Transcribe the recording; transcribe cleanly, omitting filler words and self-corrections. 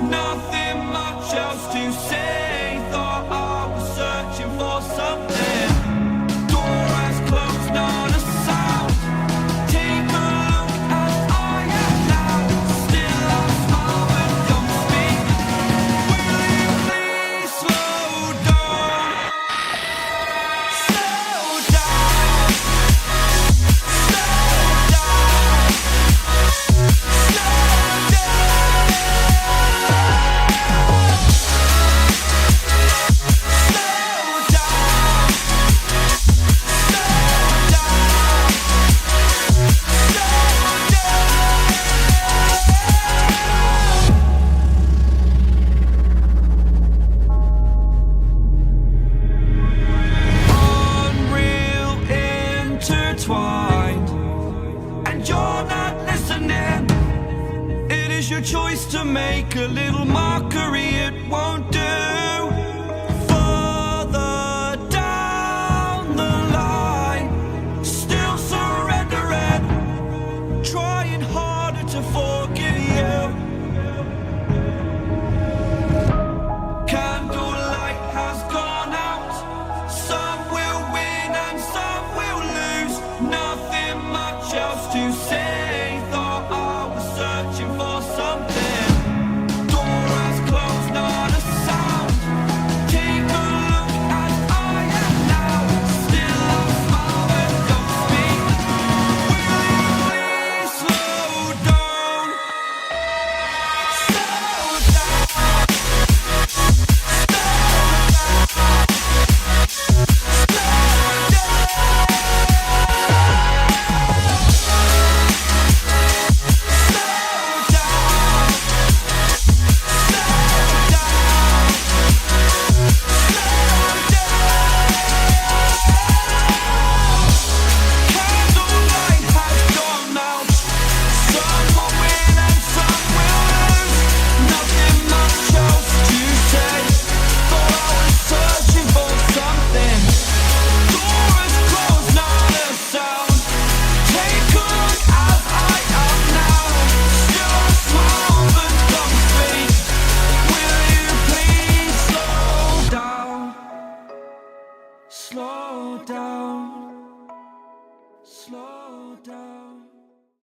nothing much else to say. Thought I was searching for something. Door has closed, not a sound. Take a look as I am now. Still I smile when don't speak. Will you please slow down? Slow down. Slow down. Slow Unreal intertwined, and you're not listening. It is your choice to make a little mockery, it won't do. Further down the line, still surrendering, trying harder to forgive you. Candlelight has gone out. Some will win and some will lose. Nothing much else to say. Thought I was searching for something. Door has closed, not a sound. Take a look as I am now. Still I smile and don't speak. Will you please slow down? Slow down. Candlelight has gone out. Some will win and some will lose. Nothing much else to say. Thought I was searching for something. Door is closed, not a sound. Take a look as I am now. Still I smile but don't speak. Will you please slow down? Slow down.